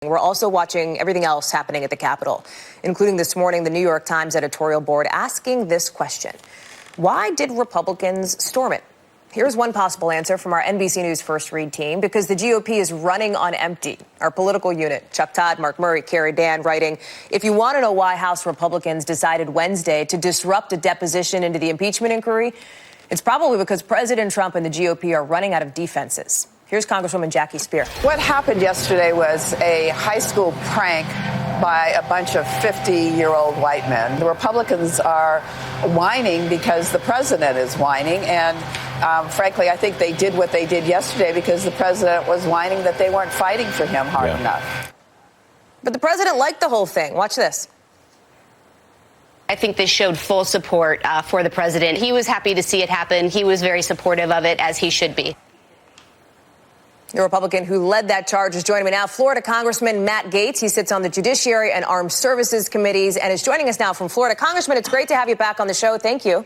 We're also watching everything else happening at the Capitol, including this morning, the New York Times editorial board asking this question: why did Republicans storm it? Here's one possible answer from our NBC News First Read team: because the GOP is running on empty. Our political unit, Chuck Todd, Mark Murray, Carrie Dan, writing, if you want to know why House Republicans decided Wednesday to disrupt a deposition into the impeachment inquiry, it's probably because President Trump and the GOP are running out of defenses. Here's Congresswoman Jackie Speier. What happened yesterday was a high school prank by a bunch of 50-year-old white men. The Republicans are whining because the president is whining. And frankly, I think they did what they did yesterday because the president was whining that they weren't fighting for him hard enough. But the president liked the whole thing. Watch this. I think this showed full support for the president. He was happy to see it happen. He was very supportive of it, as he should be. The Republican who led that charge is joining me now, Florida Congressman Matt Gaetz. He sits on the Judiciary and Armed Services Committees and is joining us now from Florida. Congressman, it's great to have you back on the show. Thank you.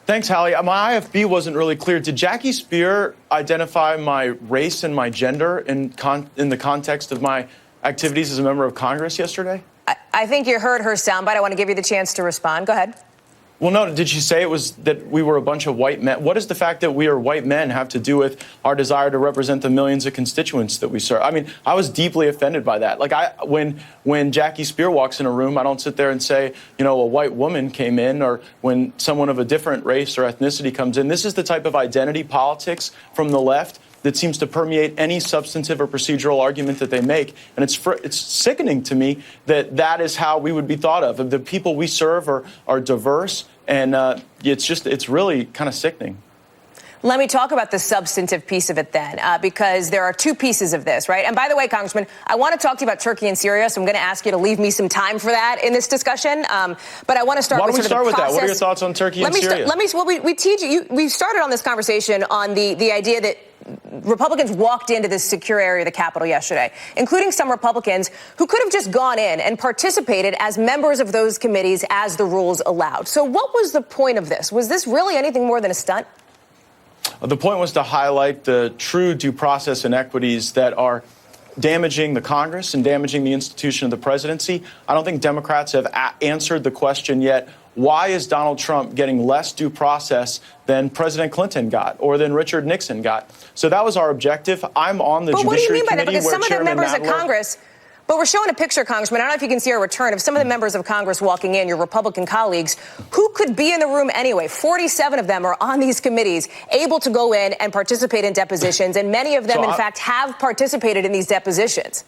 Thanks, Hallie. My IFB wasn't really clear. Did Jackie Speier identify my race and my gender in the context of my activities as a member of Congress yesterday? I think you heard her soundbite. I want to give you the chance to respond. Go ahead. Well, no, did she say it was that we were a bunch of white men? What does the fact that we are white men have to do with our desire to represent the millions of constituents that we serve? I mean, I was deeply offended by that. Like, when Jackie Speier walks in a room, I don't sit there and say, you know, a white woman came in, or when someone of a different race or ethnicity comes in. This is the type of identity politics from the left that seems to permeate any substantive or procedural argument that they make. And it's sickening to me that that is how we would be thought of. The people we serve are diverse, and it's really kind of sickening. Let me talk about the substantive piece of it then, because there are two pieces of this, right? And by the way, Congressman, I want to talk to you about Turkey and Syria, so I'm going to ask you to leave me some time for that in this discussion. But I want to start with sort of the process. Why don't we start with that? What are your thoughts on Turkey and Syria? We started on this conversation on the idea that Republicans walked into this secure area of the Capitol yesterday, including some Republicans who could have just gone in and participated as members of those committees as the rules allowed. So what was the point of this? Was this really anything more than a stunt? The point was to highlight the true due process inequities that are damaging the Congress and damaging the institution of the presidency. I don't think Democrats have answered the question yet. Why is Donald Trump getting less due process than President Clinton got or than Richard Nixon got? So that was our objective. I'm on the Judiciary Committee. But what do you mean by that? Because some of the members of Congress... But we're showing a picture, Congressman. I don't know if you can see a return of some of the members of Congress walking in, your Republican colleagues, who could be in the room anyway. 47 of them are on these committees, able to go in and participate in depositions. And many of them, in fact, have participated in these depositions.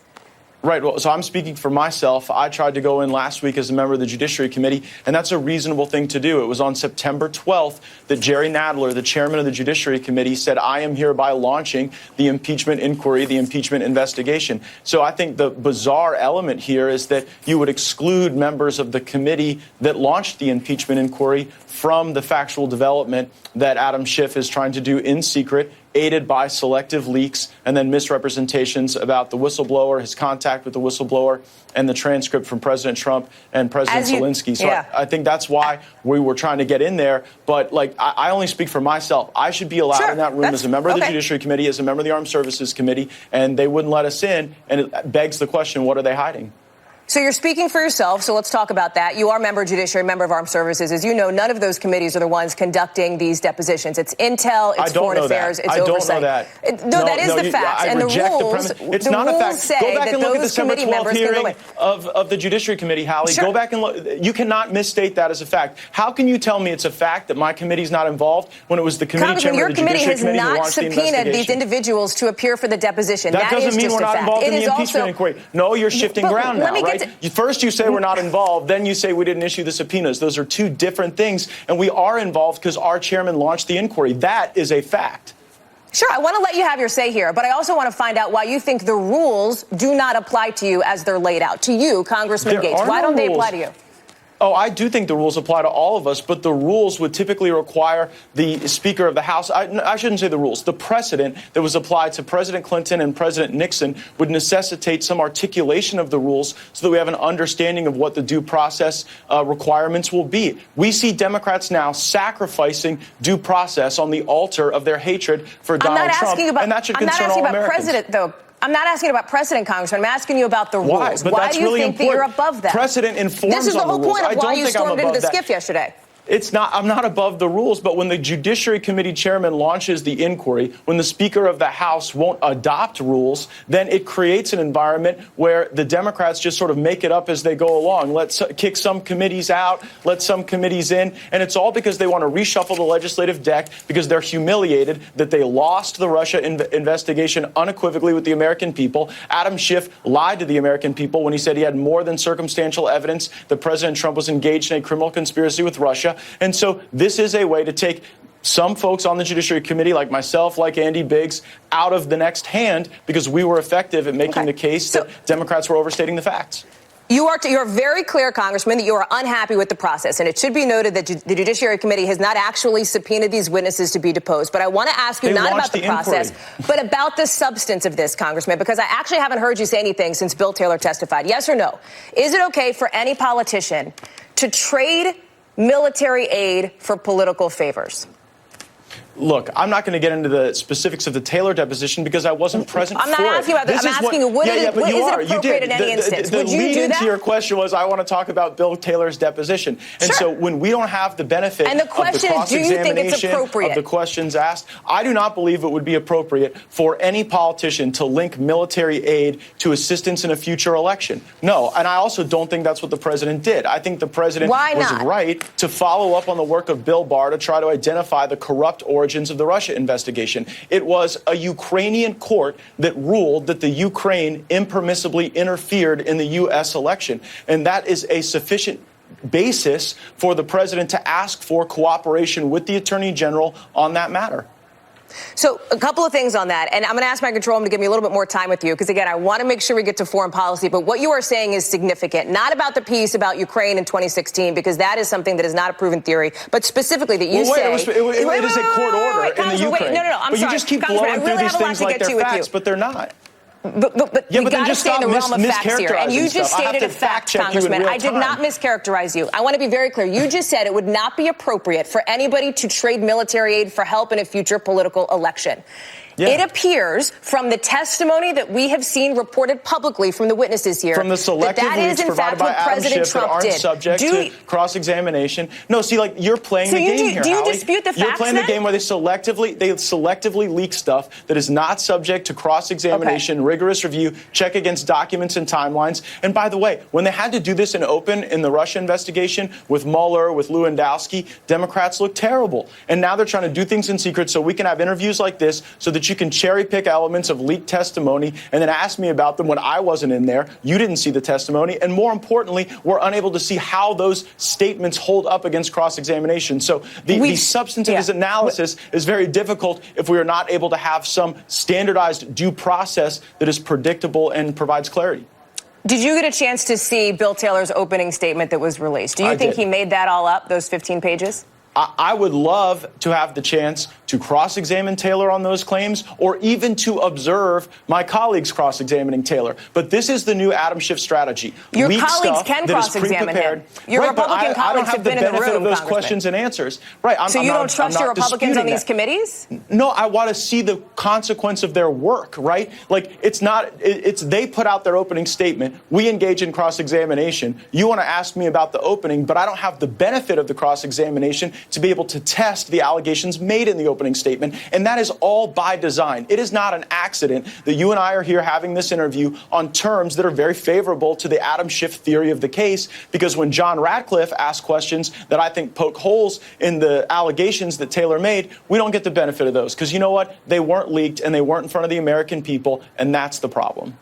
Right. Well, so I'm speaking for myself. I tried to go in last week as a member of the Judiciary Committee, and that's a reasonable thing to do. It was on September 12th that Jerry Nadler, the chairman of the Judiciary Committee, said, I am hereby launching the impeachment inquiry, the impeachment investigation. So I think the bizarre element here is that you would exclude members of the committee that launched the impeachment inquiry from the factual development that Adam Schiff is trying to do in secret, aided by selective leaks and then misrepresentations about the whistleblower, his contact with the whistleblower, and the transcript from President Trump and President Zelensky. So I think that's why we were trying to get in there. But, like, I only speak for myself. I should be allowed in that room as a member of the Judiciary Committee, as a member of the Armed Services Committee, and they wouldn't let us in. And it begs the question, what are they hiding? So you're speaking for yourself, so let's talk about that. You are a member of Judiciary, member of Armed Services. As you know, none of those committees are the ones conducting these depositions. It's Intel, it's Foreign Affairs, it's Oversight. I don't know that. That is the fact. And the rules, it's not a fact. Say go back and look at the December 12th hearing of the Judiciary Committee, Hallie. Sure. Go back and look. You cannot misstate that as a fact. How can you tell me it's a fact that my committee's not involved when it was the committee chairman of the Judiciary Committee who launched the investigation? Your committee has not subpoenaed these individuals to appear for the deposition. That doesn't mean we're not involved in the impeachment inquiry. No, you're shifting ground now, right? First you say we're not involved, then you say we didn't issue the subpoenas. Those are two different things, and we are involved because our chairman launched the inquiry. That is a fact. Sure, I want to let you have your say here, but I also want to find out why you think the rules do not apply to you as they're laid out. To you, Congressman Gaetz, why don't they apply to you? Oh, I do think the rules apply to all of us, but the rules would typically require the Speaker of the House. I shouldn't say the rules. The precedent that was applied to President Clinton and President Nixon would necessitate some articulation of the rules so that we have an understanding of what the due process requirements will be. We see Democrats now sacrificing due process on the altar of their hatred for Donald Trump, and that should concern all Americans. I'm not asking about President, though. I'm not asking about precedent, Congressman. I'm asking you about the rules. Why? But Why that's do you really think important. that you're above that? Precedent informs This is the on whole rules. point of why I don't you think I'm stormed into above the that. skiff yesterday. I'm not above the rules, but when the Judiciary Committee chairman launches the inquiry, when the Speaker of the House won't adopt rules, then it creates an environment where the Democrats just sort of make it up as they go along. Let's kick some committees out, let some committees in, and it's all because they want to reshuffle the legislative deck because they're humiliated that they lost the Russia investigation unequivocally with the American people. Adam Schiff lied to the American people when he said he had more than circumstantial evidence that President Trump was engaged in a criminal conspiracy with Russia. And so this is a way to take some folks on the Judiciary Committee, like myself, like Andy Biggs, out of the next hand because we were effective at making the case that Democrats were overstating the facts. You're very clear, Congressman, that you are unhappy with the process. And it should be noted that the Judiciary Committee has not actually subpoenaed these witnesses to be deposed. But I want to ask you not about the process, but about the substance of this, Congressman, because I actually haven't heard you say anything since Bill Taylor testified. Yes or no? Is it okay for any politician to trade military aid for political favors? Look, I'm not going to get into the specifics of the Taylor deposition because I wasn't present for it. I'm not asking about that. I'm asking you, is it appropriate in any instance? Would you do that? The lead into your question was, I want to talk about Bill Taylor's deposition. And so when we don't have the benefit of the cross-examination of the questions asked, I do not believe it would be appropriate for any politician to link military aid to assistance in a future election. No, and I also don't think that's what the president did. I think the president was right to follow up on the work of Bill Barr to try to identify the corrupt origins of the Russia investigation. It was a Ukrainian court that ruled that the Ukraine impermissibly interfered in the U.S. election. And that is a sufficient basis for the president to ask for cooperation with the attorney general on that matter. So a couple of things on that, and I'm going to ask my control room to give me a little bit more time with you, because, again, I want to make sure we get to foreign policy. But what you are saying is significant, not about the piece about Ukraine in 2016, because that is something that is not a proven theory, but specifically that you say... It is a court order in the Ukraine. No, I'm sorry. You just keep blowing through these things like they're facts, but they're not. But we got to stay in the realm of facts here. And you just stated a fact, Congressman. I did not mischaracterize you. I want to be very clear. You just said it would not be appropriate for anybody to trade military aid for help in a future political election. Yeah. It appears from the testimony that we have seen reported publicly from the witnesses here, from the selective leaks provided by Adam Schiff that aren't subject to cross-examination. No, see, like, you're playing the game here, Do you Hallie. dispute the facts? You're playing the game where they selectively leak stuff that is not subject to cross-examination, rigorous review, check against documents and timelines. And by the way, when they had to do this in open in the Russia investigation with Mueller, with Lewandowski, Democrats looked terrible. And now they're trying to do things in secret so we can have interviews like this so that you can cherry pick elements of leaked testimony and then ask me about them when I wasn't in there. You didn't see the testimony. And more importantly, we're unable to see how those statements hold up against cross-examination. So the substance of his analysis is very difficult if we are not able to have some standardized due process that is predictable and provides clarity. Did you get a chance to see Bill Taylor's opening statement that was released? Do you think he made that all up, those 15 pages? I would love to have the chance to cross-examine Taylor on those claims or even to observe my colleagues cross-examining Taylor. But this is the new Adam Schiff strategy. Your colleagues can cross-examine him. Your Republican colleagues have been in the room, I don't have the benefit of those questions and answers. Right. So you don't trust your Republicans on these committees? No, I want to see the consequence of their work, right? Like, it's they put out their opening statement. We engage in cross-examination. You want to ask me about the opening, but I don't have the benefit of the cross-examination to be able to test the allegations made in the opening statement. And that is all by design. It is not an accident that you and I are here having this interview on terms that are very favorable to the Adam Schiff theory of the case, because when John Ratcliffe asks questions that I think poke holes in the allegations that Taylor made, we don't get the benefit of those. Because you know what? They weren't leaked and they weren't in front of the American people, and that's the problem.